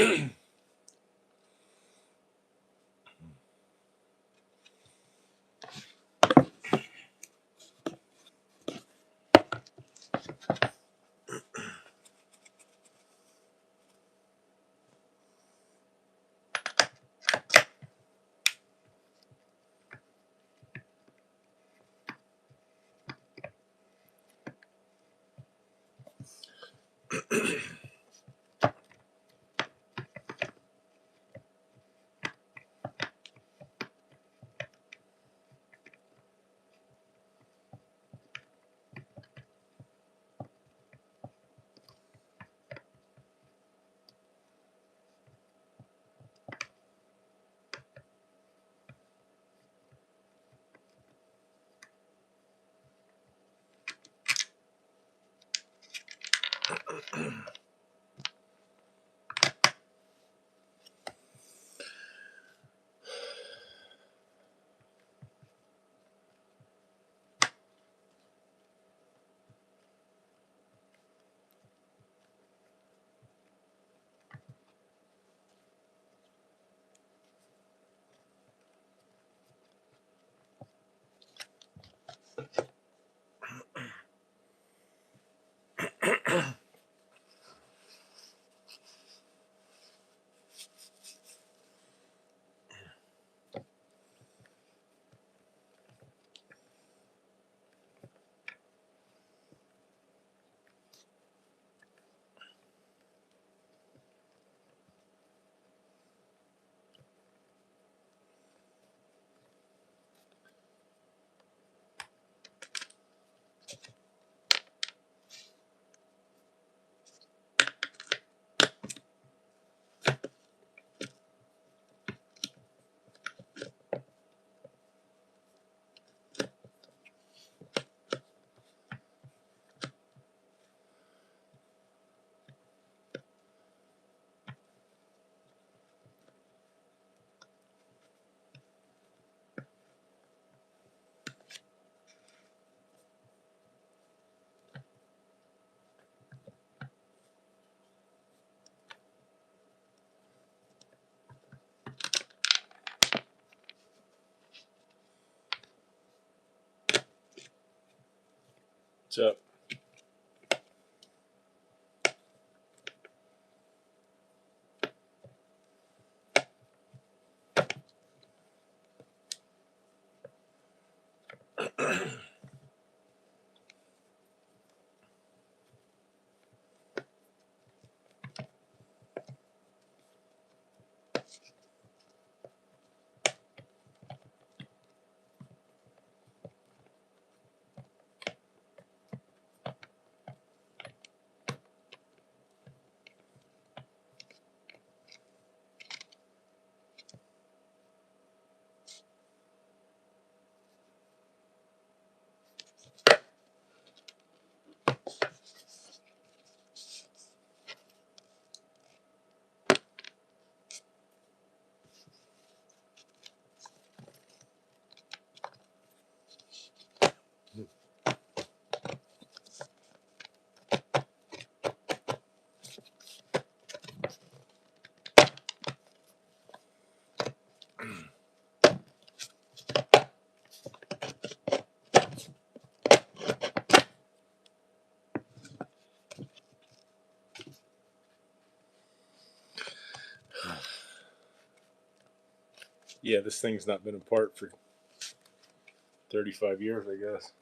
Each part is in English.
What's up? Yeah, this thing's not been apart for 35 years, I guess.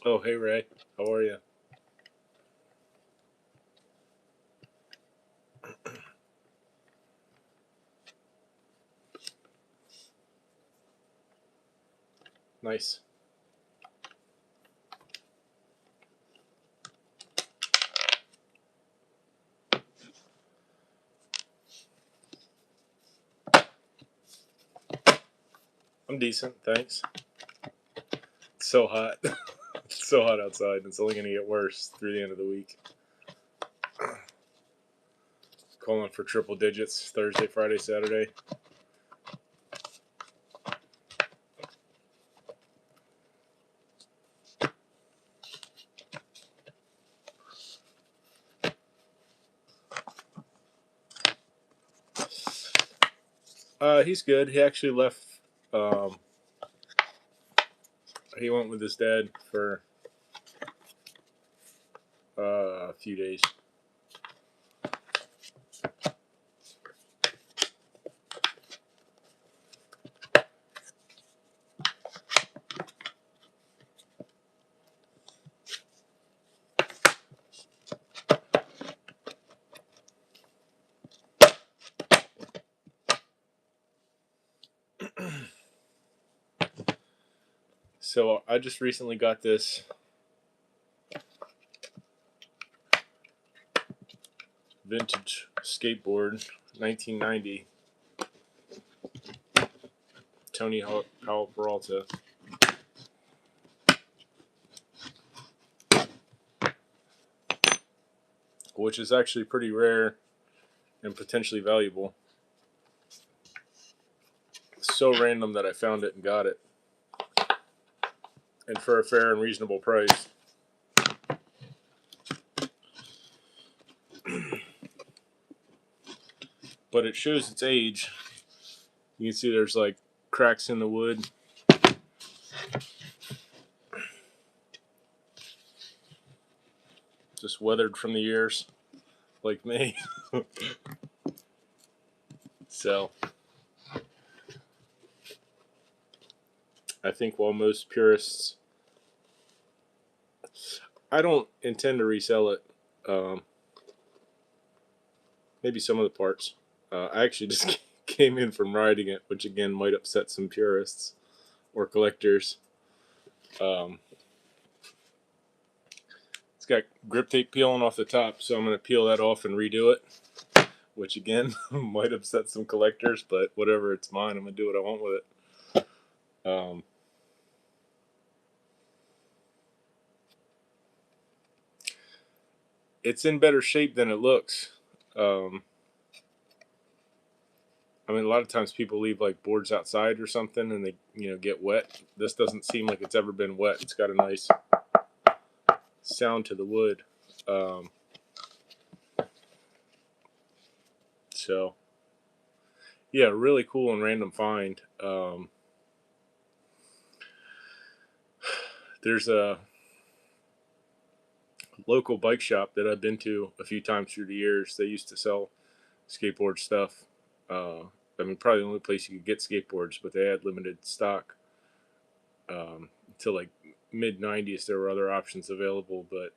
Oh, hey Ray, how are you? Nice. I'm decent, thanks. It's so hot. It's so hot outside. It's only going to get worse through the end of the week. Calling for triple digits Thursday, Friday, Saturday. He's good. He actually left. Um, he went with his dad for a few days. So I just recently got this vintage skateboard, 1990 Tony Powell Peralta. Which is actually pretty rare and potentially valuable. It's so random that I found it and got it. And for a fair and reasonable price. But it shows its age. You can see there's like cracks in the wood. Just weathered from the years, like me. So, I think while most purists, I don't intend to resell it. Maybe some of the parts. I actually just came in from riding it, which again might upset some purists or collectors. It's got grip tape peeling off the top, so I'm going to peel that off and redo it, which again might upset some collectors, but whatever, it's mine. I'm going to do what I want with it. It's in better shape than it looks. I mean, a lot of times people leave like boards outside or something and they, get wet. This doesn't seem like it's ever been wet. It's got a nice sound to the wood. So, yeah, really cool and random find. There's a local bike shop that I've been to a few times through the years. They used to sell skateboard stuff. I mean, probably the only place you could get skateboards, but they had limited stock. Until like mid 90s, there were other options available, but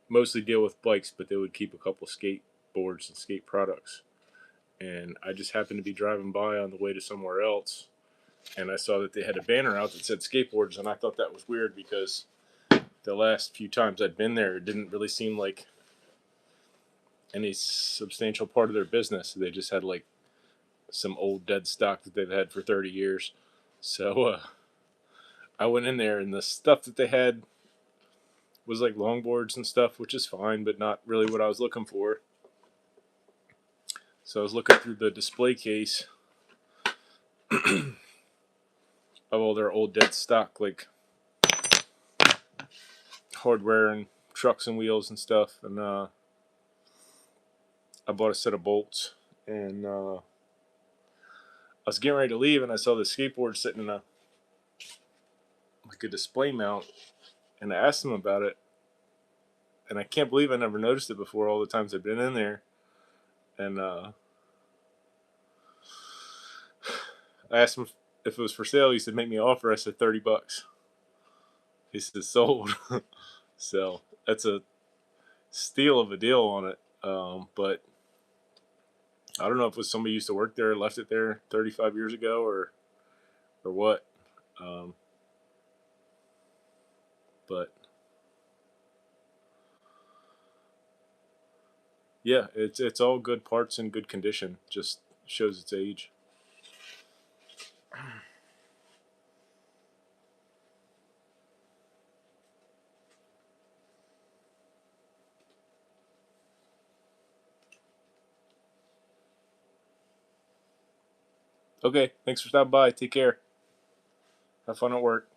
mostly deal with bikes, but they would keep a couple skateboards and skate products. And I just happened to be driving by on the way to somewhere else, and I saw that they had a banner out that said skateboards, and I thought that was weird because the last few times I'd been there, it didn't really seem like any substantial part of their business. They just had like some old dead stock that they've had for 30 years. So I went in there, and the stuff that they had was like longboards and stuff, which is fine, but not really what I was looking for. So I was looking through the display case of all their old dead stock, like hardware and trucks and wheels and stuff. And I bought a set of bolts, and I was getting ready to leave, and I saw the skateboard sitting in a display mount, and I asked them about it, and I can't believe I never noticed it before all the times I've been in there. And I asked him if it was for sale. He said, "Make me an offer." I said, $30. He said, "Sold." So that's a steal of a deal on it. But I don't know if it was somebody used to work there, left it there 35 years ago, or what. But yeah, it's all good parts in good condition. Just shows its age. Okay, thanks for stopping by. Take care. Have fun at work.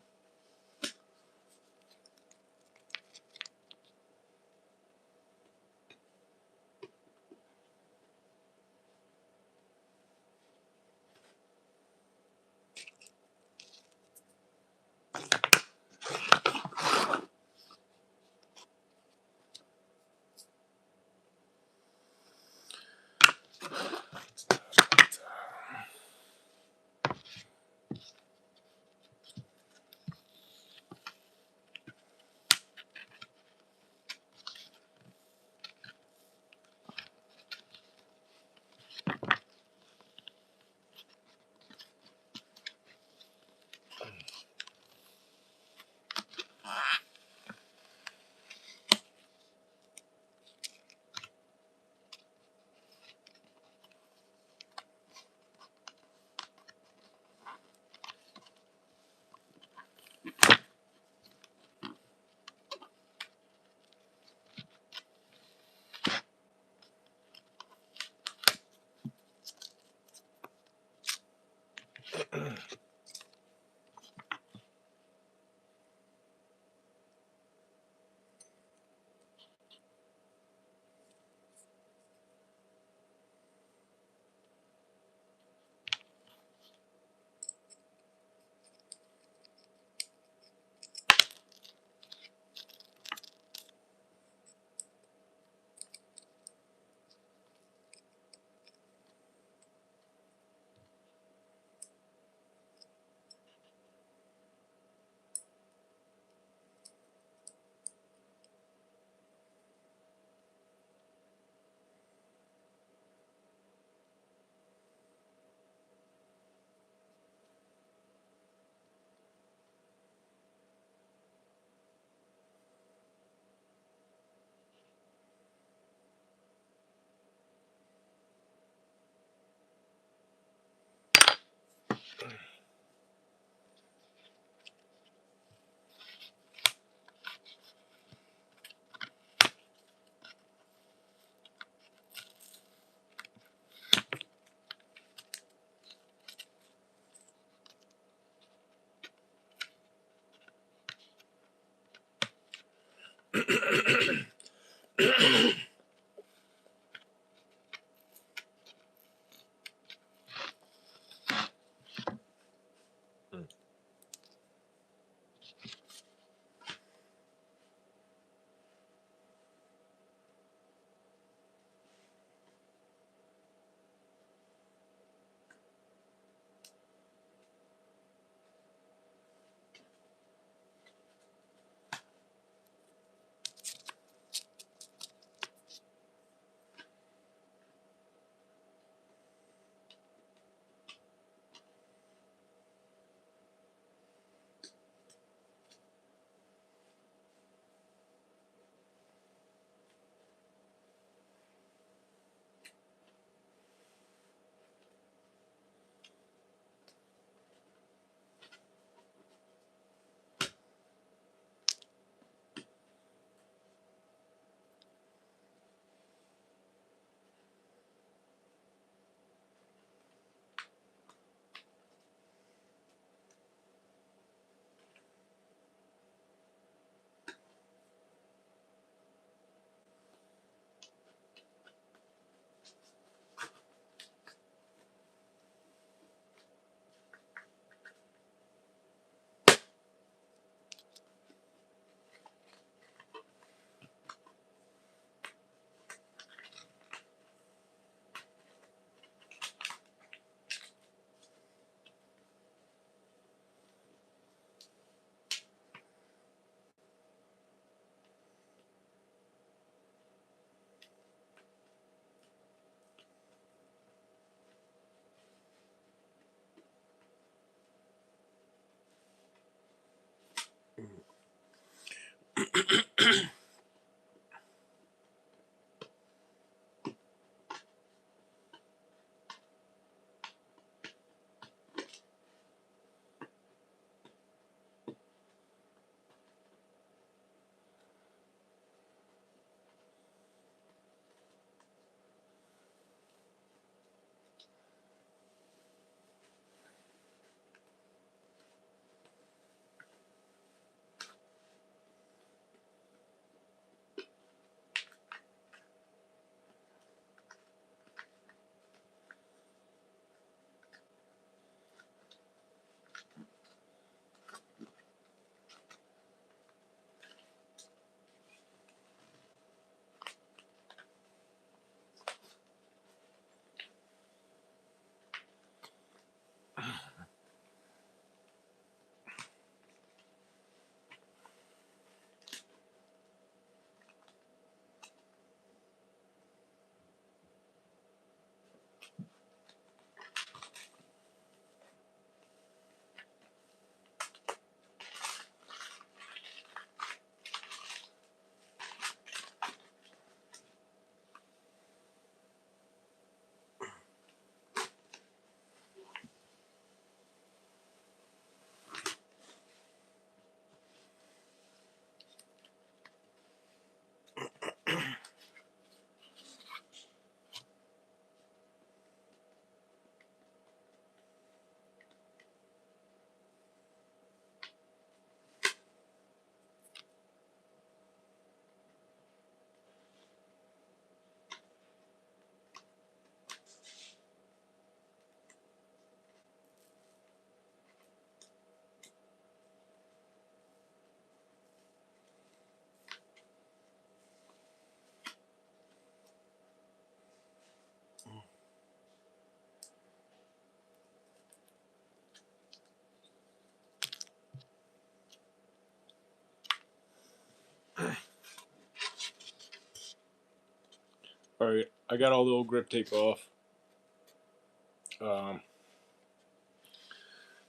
I got all the old grip tape off.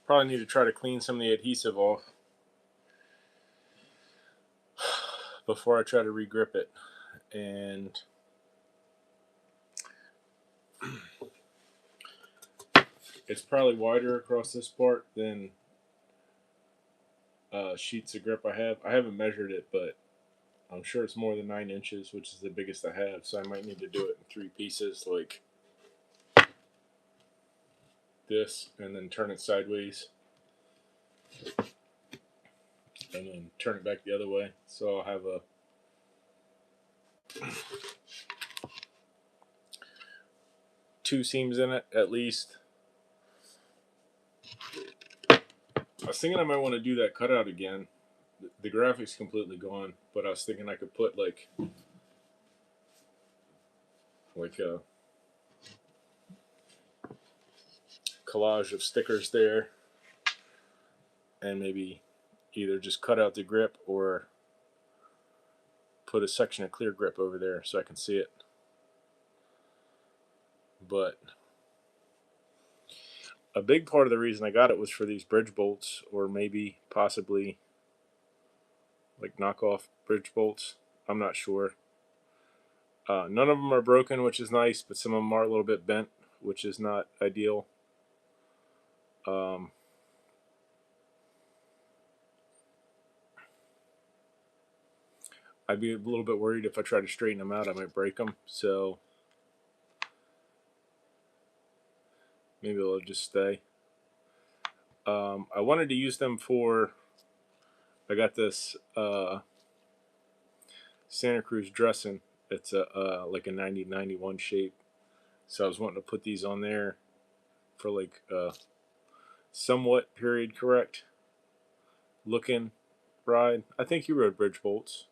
Probably need to try to clean some of the adhesive off before I try to regrip it. And it's probably wider across this part than sheets of grip I have. I haven't measured it, but I'm sure it's more than 9 inches, which is the biggest I have. So I might need to do it in 3 pieces, like this, and then turn it sideways, and then turn it back the other way. So I'll have a two seams in it at least. I was thinking I might want to do that cutout again. The graphic's completely gone, but I was thinking I could put like a collage of stickers there, and maybe either just cut out the grip or put a section of clear grip over there so I can see it. But a big part of the reason I got it was for these bridge bolts, or maybe possibly like knockoff bridge bolts. I'm not sure. None of them are broken, which is nice, but some of them are a little bit bent, which is not ideal. I'd be a little bit worried if I try to straighten them out, I might break them. So maybe they'll just stay. I wanted to use them for, I got this Santa Cruz dressing. It's a like a 90-91 shape. So I was wanting to put these on there for like somewhat period correct looking ride. I think he rode bridge bolts.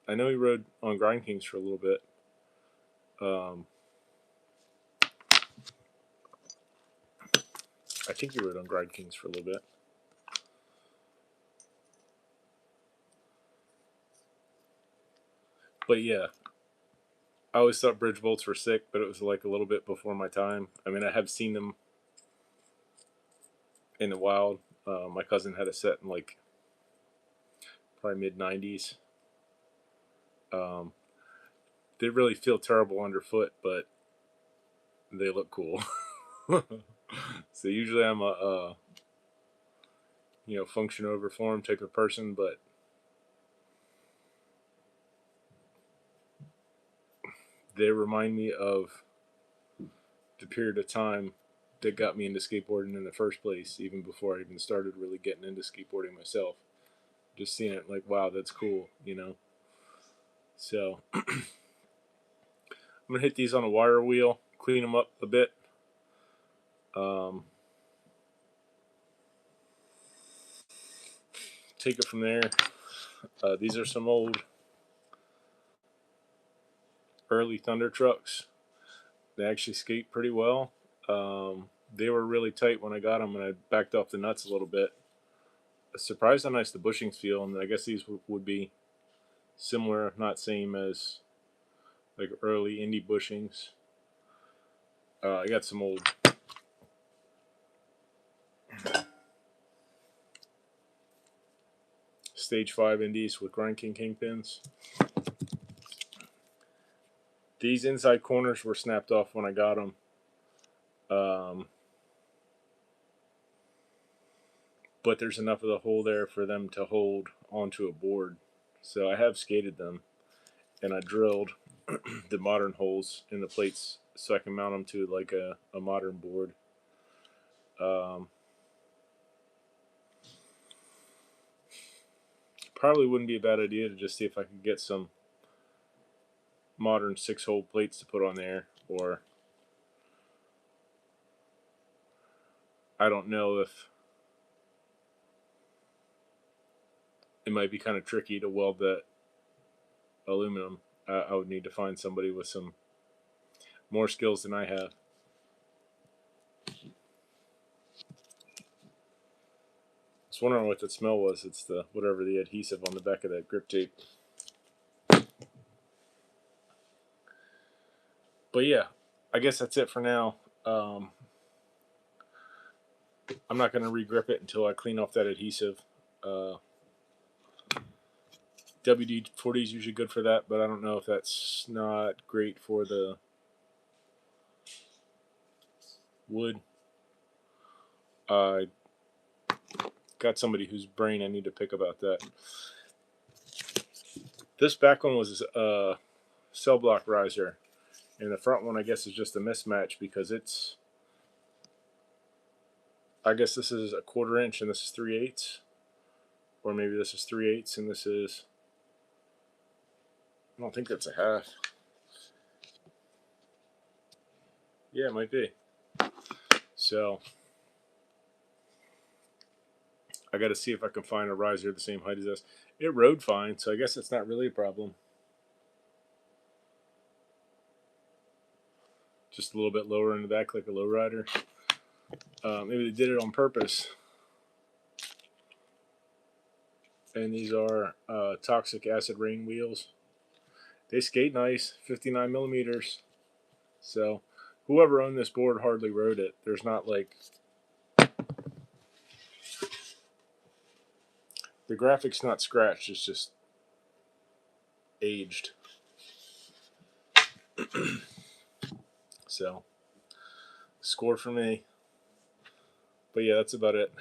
I know he rode on Grind Kings for a little bit. I think he rode on Grind Kings for a little bit. But yeah, I always thought bridge bolts were sick, but it was like a little bit before my time. I mean, I have seen them in the wild. My cousin had a set in like probably mid-90s. They really feel terrible underfoot, but they look cool. So usually I'm a function over form type of person, but they remind me of the period of time that got me into skateboarding in the first place, even before I even started really getting into skateboarding myself. Just seeing it like, wow, that's cool, So I'm gonna hit these on a wire wheel, clean them up a bit. Take it from there. These are some old early Thunder trucks. They actually skate pretty well. They were really tight when I got them, and I backed off the nuts a little bit. Surprised how nice the bushings feel, and I guess these would be similar, if not same, as like early indie bushings. I got some old Stage 5 indies with Grind King kingpins. These inside corners were snapped off when I got them. But there's enough of the hole there for them to hold onto a board. So I have skated them, and I drilled the modern holes in the plates so I can mount them to like a modern board. Probably wouldn't be a bad idea to just see if I could get some modern 6-hole plates to put on there, or I don't know if it might be kind of tricky to weld that aluminum. I would need to find somebody with some more skills than I have. I was wondering what that smell was. It's the whatever the adhesive on the back of that grip tape. But yeah, I guess that's it for now. I'm not going to regrip it until I clean off that adhesive. Uh, WD-40 is usually good for that, but I don't know if that's not great for the wood. I got somebody whose brain I need to pick about that. This back one was a cell block riser, and the front one I guess is just a mismatch because it's. I guess this is a 1/4 inch and this is 3/8, or maybe this is 3/8 and this is. I don't think that's a half. Yeah, it might be. So I got to see if I can find a riser the same height as this. It rode fine, so I guess it's not really a problem. Just a little bit lower in the back, like a lowrider. Maybe they did it on purpose. And these are toxic acid rain wheels. They skate nice, 59 millimeters. So whoever owned this board hardly rode it. There's not like the graphics not scratched. It's just aged. So score for me. But yeah, that's about it.